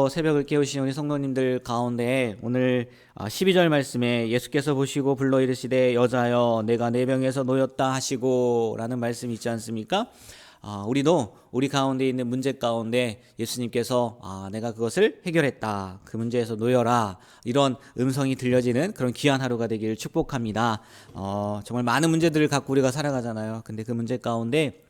오늘도 새벽을 깨우신 우리 성도님들 가운데 오늘 12절 말씀에 예수께서 보시고 불러 이르시되 여자여 내가 내 병에서 놓였다 하시고 라는 말씀이 있지 않습니까? 우리도 우리 가운데 있는 문제 가운데 예수님께서 내가 그것을 해결했다, 그 문제에서 놓여라, 이런 음성이 들려지는 그런 귀한 하루가 되기를 축복합니다. 정말 많은 문제들을 갖고 우리가 살아가잖아요. 근데 그 문제 가운데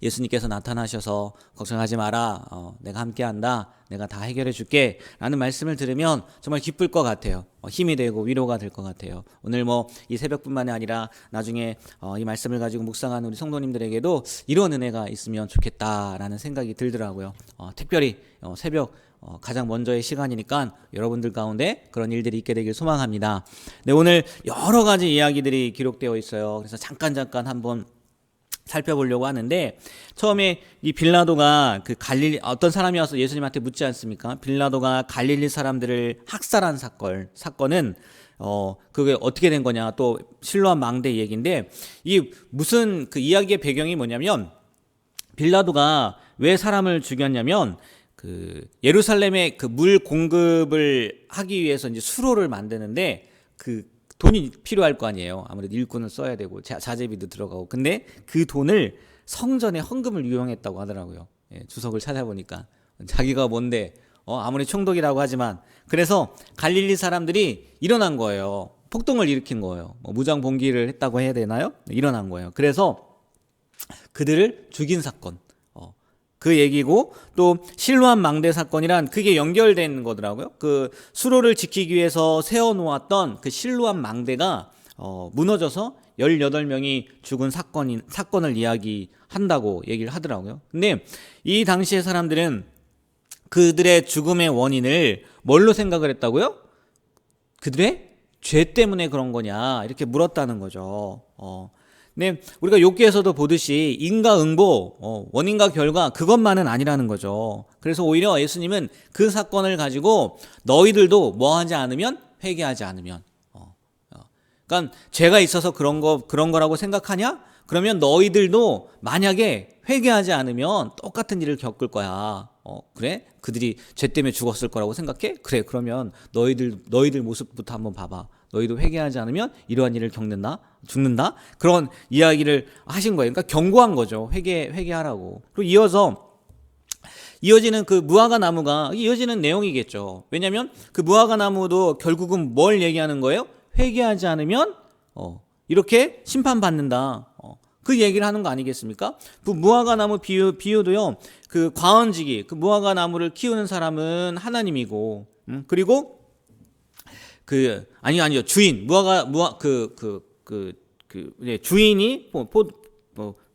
예수님께서 나타나셔서 걱정하지 마라, 내가 함께한다, 내가 다 해결해 줄게 라는 말씀을 들으면 정말 기쁠 것 같아요. 힘이 되고 위로가 될 것 같아요. 오늘 이 새벽뿐만이 아니라 나중에 이 말씀을 가지고 묵상하는 우리 성도님들에게도 이런 은혜가 있으면 좋겠다라는 생각이 들더라고요. 특별히 새벽 가장 먼저의 시간이니까 여러분들 가운데 그런 일들이 있게 되길 소망합니다. 네, 오늘 여러 가지 이야기들이 기록되어 있어요. 그래서 잠깐 한번 살펴보려고 하는데, 처음에 이 빌라도가 그 갈릴리 어떤 사람이 와서 예수님한테 묻지 않습니까? 빌라도가 갈릴리 사람들을 학살한 사건은 그게 어떻게 된 거냐, 또 실로암 망대 얘기인데, 이 무슨 그 이야기의 배경이 뭐냐면, 빌라도가 왜 사람을 죽였냐면 그 예루살렘에 그 물 공급을 하기 위해서 이제 수로를 만드는데 그 돈이 필요할 거 아니에요. 아무래도 일꾼을 써야 되고 자재비도 들어가고. 근데 그 돈을 성전에 헌금을 이용했다고 하더라고요. 주석을 찾아보니까 자기가 뭔데 아무리 총독이라고 하지만, 그래서 갈릴리 사람들이 일어난 거예요. 폭동을 일으킨 거예요. 무장 봉기를 했다고 해야 되나요? 일어난 거예요. 그래서 그들을 죽인 사건, 그 얘기고, 또 실로암 망대 사건이란 그게 연결된 거더라고요. 그 수로를 지키기 위해서 세워놓았던 그 실로암 망대가 무너져서 18명이 죽은 사건을 이야기한다고 얘기를 하더라고요. 근데 이 당시의 사람들은 그들의 죽음의 원인을 뭘로 생각을 했다고요? 그들의 죄 때문에 그런 거냐, 이렇게 물었다는 거죠. 네, 우리가 욥기에서도 보듯이 인과응보, 원인과 결과, 그것만은 아니라는 거죠. 그래서 오히려 예수님은 그 사건을 가지고 너희들도 뭐 하지 않으면, 회개하지 않으면, 그러니까 죄가 있어서 그런 거라고 생각하냐? 그러면 너희들도 만약에 회개하지 않으면 똑같은 일을 겪을 거야. 그래? 그들이 죄 때문에 죽었을 거라고 생각해? 그래, 그러면 너희들 모습부터 한번 봐봐. 너희도 회개하지 않으면 이러한 일을 죽는다? 그런 이야기를 하신 거예요. 그러니까 경고한 거죠. 회개하라고. 그리고 이어지는 그 무화과 나무가 이어지는 내용이겠죠. 왜냐하면 그 무화과 나무도 결국은 뭘 얘기하는 거예요? 회개하지 않으면 이렇게 심판받는다. 그 얘기를 하는 거 아니겠습니까? 그 무화과 나무 비유도요. 그 과언지기, 그 무화과 나무를 키우는 사람은 하나님이고, 그리고 아니요, 주인,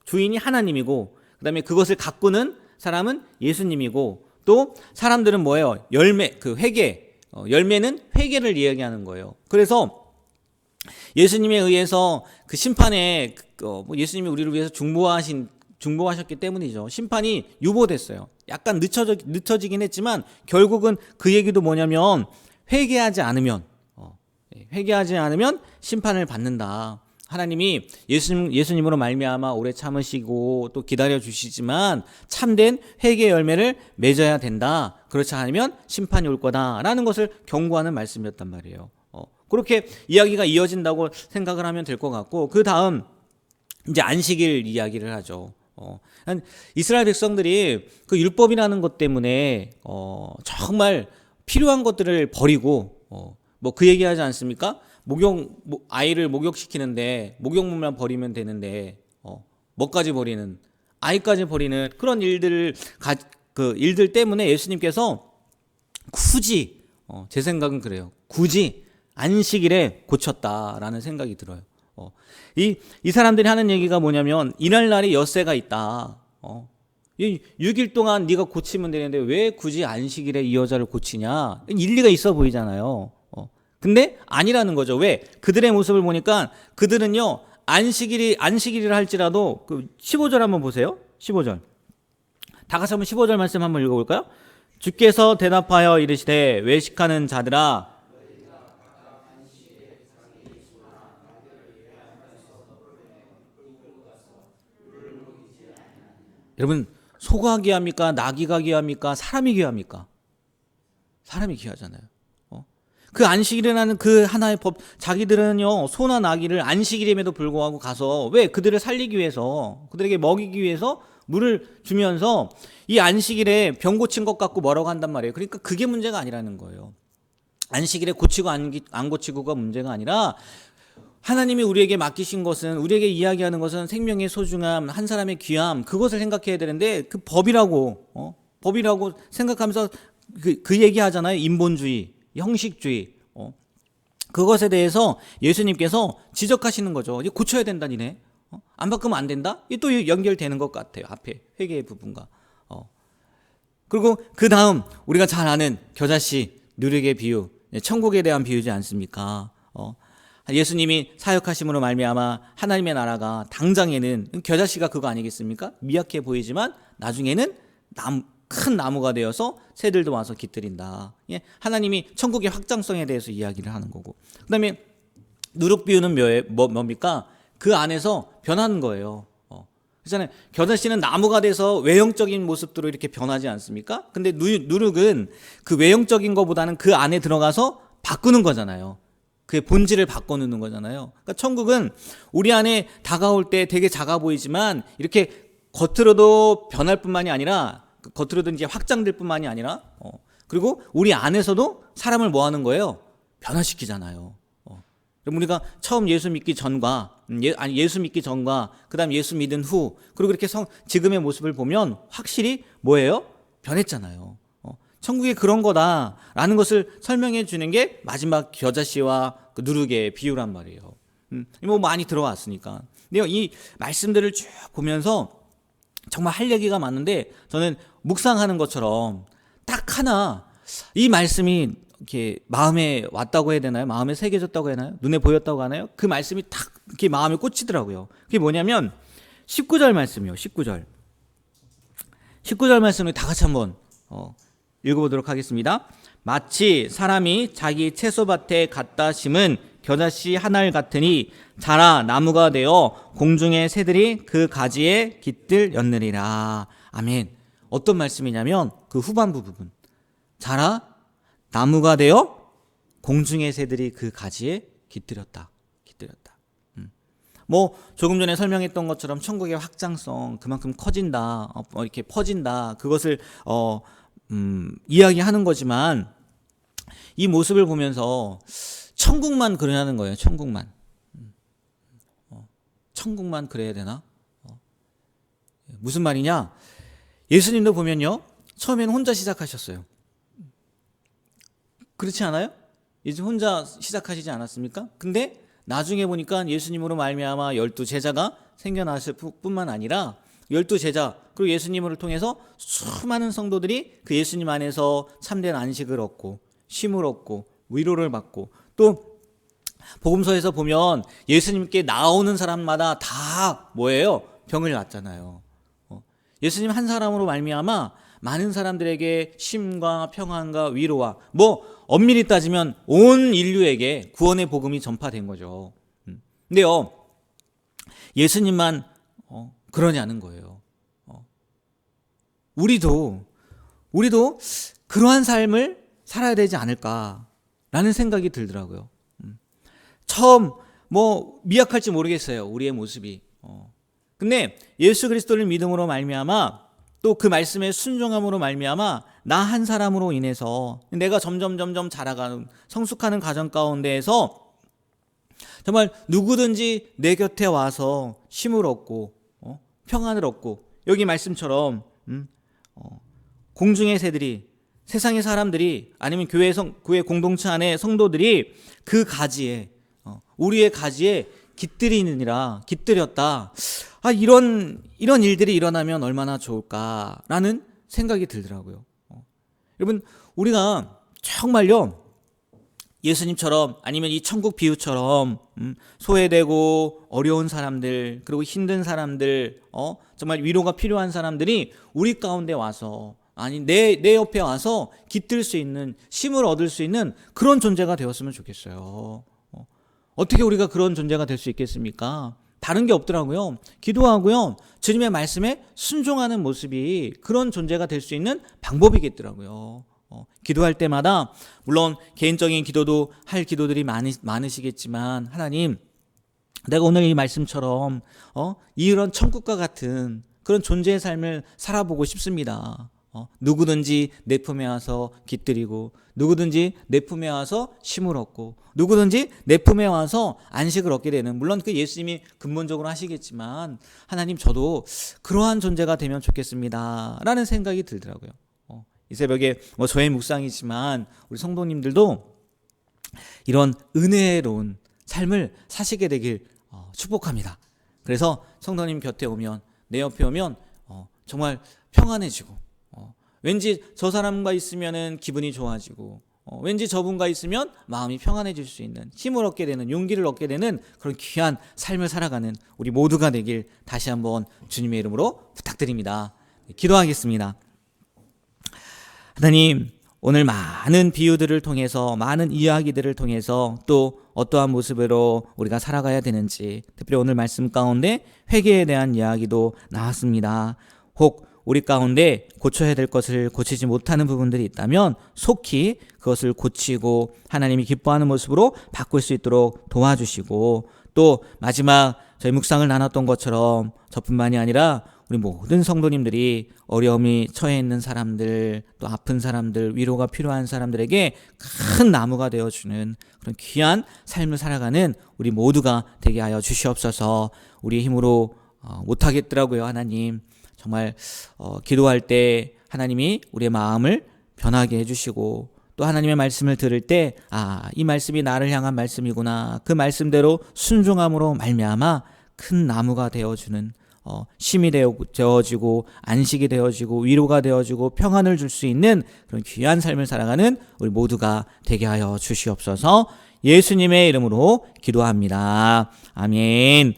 주인이 하나님이고, 그 다음에 그것을 가꾸는 사람은 예수님이고, 또 사람들은 뭐예요? 열매는 회개를 이야기하는 거예요. 그래서 예수님에 의해서 그 심판에, 예수님이 우리를 위해서 중보하셨기 때문이죠. 심판이 유보됐어요. 약간 늦춰지긴 했지만, 결국은 그 얘기도 뭐냐면, 회개하지 않으면 심판을 받는다. 하나님이 예수님으로 말미암아 오래 참으시고 또 기다려 주시지만 참된 회개 열매를 맺어야 된다. 그렇지 않으면 심판이 올 거다라는 것을 경고하는 말씀이었단 말이에요. 그렇게 이야기가 이어진다고 생각을 하면 될 것 같고, 그 다음 이제 안식일 이야기를 하죠. 이스라엘 백성들이 그 율법이라는 것 때문에 정말 필요한 것들을 버리고, 그 얘기하지 않습니까? 아이를 목욕시키는데 목욕물만 버리면 되는데 뭐까지 버리는, 아이까지 버리는 그런 일들 때문에 예수님께서 굳이, 제 생각은 그래요, 굳이 안식일에 고쳤다라는 생각이 들어요. 이 사람들이 하는 얘기가 뭐냐면, 이날날이 엿새가 있다. 이 6일 동안 네가 고치면 되는데 왜 굳이 안식일에 이 여자를 고치냐? 일리가 있어 보이잖아요. 근데 아니라는 거죠. 왜? 그들의 모습을 보니까 그들은요, 안식일이라 할지라도 15절 한번 보세요. 15절. 다 같이 한번 15절 말씀 한번 읽어볼까요? 주께서 대답하여 이르시되 외식하는 자들아, 여러분, 소가 귀합니까? 나귀가 귀합니까? 사람이 귀합니까? 사람이 귀하잖아요. 그 안식일이라는 그 하나의 법, 자기들은요 소나 나귀를 안식일임에도 불구하고 가서 왜 그들을 살리기 위해서, 그들에게 먹이기 위해서 물을 주면서 이 안식일에 병 고친 것 갖고 뭐라고 한단 말이에요. 그러니까 그게 문제가 아니라는 거예요. 안식일에 고치고 안 고치고가 문제가 아니라 하나님이 우리에게 맡기신 것은, 우리에게 이야기하는 것은 생명의 소중함, 한 사람의 귀함, 그것을 생각해야 되는데 그 법이라고 생각하면서 그 얘기 하잖아요. 인본주의, 형식주의. 그것에 대해서 예수님께서 지적하시는 거죠. 이거 고쳐야 된다, 니네. 안 바꾸면 안 된다? 이게 또 연결되는 것 같아요. 앞에 회개의 부분과. 그리고 그 다음 우리가 잘 아는 겨자씨, 누룩의 비유, 천국에 대한 비유지 않습니까? 예수님이 사역하심으로 말미암아 하나님의 나라가 당장에는, 겨자씨가 그거 아니겠습니까? 미약해 보이지만 나중에는 큰 나무가 되어서 새들도 와서 깃들인다. 하나님이 천국의 확장성에 대해서 이야기를 하는 거고. 그 다음에 누룩 비유는 뭡니까? 그 안에서 변하는 거예요. 그렇잖아요. 겨자씨는 나무가 돼서 외형적인 모습대로 이렇게 변하지 않습니까? 근데 누룩은 그 외형적인 것보다는 그 안에 들어가서 바꾸는 거잖아요. 그의 본질을 바꿔놓는 거잖아요. 그러니까 천국은 우리 안에 다가올 때 되게 작아 보이지만 이렇게 겉으로도 변할 뿐만이 아니라, 겉으로도 이제 확장될 뿐만이 아니라, 그리고 우리 안에서도 사람을 뭐 하는 거예요? 변화시키잖아요. 그럼 우리가 처음 예수 믿기 전과, 예수 믿기 전과, 그 다음 예수 믿은 후, 그리고 이렇게 지금의 모습을 보면 확실히 뭐예요? 변했잖아요. 천국이 그런 거다라는 것을 설명해 주는 게 마지막 겨자씨와 그 누룩의 비유란 말이에요. 뭐 많이 들어왔으니까. 근데 이 말씀들을 쭉 보면서 정말 할 얘기가 많은데, 저는 묵상하는 것처럼 딱 하나, 이 말씀이 이렇게 마음에 왔다고 해야 되나요? 마음에 새겨졌다고 해야 되나요? 눈에 보였다고 하나요? 그 말씀이 딱 이렇게 마음에 꽂히더라고요. 그게 뭐냐면 19절 말씀이요. 19절 말씀을 다 같이 한번 읽어보도록 하겠습니다. 마치 사람이 자기 채소밭에 갖다 심은 겨자씨 한 알 같으니 자라 나무가 되어 공중의 새들이 그 가지에 깃들였느니라. 아멘. 어떤 말씀이냐면 그 후반부 부분, 자라 나무가 되어 공중의 새들이 그 가지에 깃들였다. 뭐 조금 전에 설명했던 것처럼 천국의 확장성, 그만큼 커진다, 이렇게 퍼진다, 그것을 이야기하는 거지만, 이 모습을 보면서 천국만 그러냐는 거예요. 천국만 그래야 되나? 무슨 말이냐? 예수님도 보면요, 처음에는 혼자 시작하셨어요. 그렇지 않아요? 이제 혼자 시작하시지 않았습니까? 근데 나중에 보니까 예수님으로 말미암아 12제자가 생겨났을 뿐만 아니라 12제자, 그리고 예수님을 통해서 수많은 성도들이 그 예수님 안에서 참된 안식을 얻고 쉼을 얻고 위로를 받고, 또 복음서에서 보면 예수님께 나오는 사람마다 다 뭐예요? 병을 낫잖아요. 예수님 한 사람으로 말미암아 많은 사람들에게 쉼과 평안과 위로와, 뭐 엄밀히 따지면 온 인류에게 구원의 복음이 전파된 거죠. 근데요, 예수님만 그러냐는 거예요. 우리도 그러한 삶을 살아야 되지 않을까라는 생각이 들더라고요. 처음 뭐 미약할지 모르겠어요, 우리의 모습이. 근데 예수 그리스도를 믿음으로 말미암아, 또 그 말씀에 순종함으로 말미암아 나 한 사람으로 인해서 내가 점점 자라가는 성숙하는 과정 가운데에서 정말 누구든지 내 곁에 와서 쉼을 얻고 평안을 얻고, 여기 말씀처럼 공중의 새들이, 세상의 사람들이, 아니면 교회 공동체 안의 성도들이 그 가지에, 우리의 가지에 깃들였다. 이런 일들이 일어나면 얼마나 좋을까라는 생각이 들더라고요. 여러분, 우리가 정말요, 예수님처럼, 아니면 이 천국 비유처럼 소외되고 어려운 사람들, 그리고 힘든 사람들, 정말 위로가 필요한 사람들이 우리 가운데 와서, 아니 내 옆에 와서 깃들 수 있는, 쉼을 얻을 수 있는 그런 존재가 되었으면 좋겠어요. 어떻게 우리가 그런 존재가 될 수 있겠습니까? 다른 게 없더라고요. 기도하고요, 주님의 말씀에 순종하는 모습이 그런 존재가 될 수 있는 방법이겠더라고요. 기도할 때마다 물론 개인적인 기도도 할 기도들이 많으시겠지만 하나님, 내가 오늘 이 말씀처럼 이런 천국과 같은 그런 존재의 삶을 살아보고 싶습니다. 누구든지 내 품에 와서 깃들이고, 누구든지 내 품에 와서 쉼을 얻고, 누구든지 내 품에 와서 안식을 얻게 되는, 물론 그 예수님이 근본적으로 하시겠지만 하나님, 저도 그러한 존재가 되면 좋겠습니다 라는 생각이 들더라고요. 이 새벽에 저의 묵상이지만 우리 성도님들도 이런 은혜로운 삶을 사시게 되길 축복합니다. 그래서 성도님 곁에 오면, 내 옆에 오면 정말 평안해지고, 왠지 저 사람과 있으면은 기분이 좋아지고, 왠지 저분과 있으면 마음이 평안해질 수 있는, 힘을 얻게 되는, 용기를 얻게 되는 그런 귀한 삶을 살아가는 우리 모두가 되길 다시 한번 주님의 이름으로 부탁드립니다. 기도하겠습니다. 하나님, 오늘 많은 비유들을 통해서, 많은 이야기들을 통해서 또 어떠한 모습으로 우리가 살아가야 되는지, 특별히 오늘 말씀 가운데 회개에 대한 이야기도 나왔습니다. 혹 우리 가운데 고쳐야 될 것을 고치지 못하는 부분들이 있다면 속히 그것을 고치고 하나님이 기뻐하는 모습으로 바꿀 수 있도록 도와주시고, 또 마지막 저희 묵상을 나눴던 것처럼 저뿐만이 아니라 우리 모든 성도님들이 어려움이 처해 있는 사람들, 또 아픈 사람들, 위로가 필요한 사람들에게 큰 나무가 되어주는 그런 귀한 삶을 살아가는 우리 모두가 되게 하여 주시옵소서. 우리의 힘으로 못하겠더라고요. 하나님, 정말 기도할 때 하나님이 우리의 마음을 변하게 해주시고, 또 하나님의 말씀을 들을 때 이 말씀이 나를 향한 말씀이구나, 그 말씀대로 순종함으로 말미암아 큰 나무가 되어주는, 쉼이 되어지고 안식이 되어지고 위로가 되어지고 평안을 줄 수 있는 그런 귀한 삶을 살아가는 우리 모두가 되게 하여 주시옵소서. 예수님의 이름으로 기도합니다. 아멘.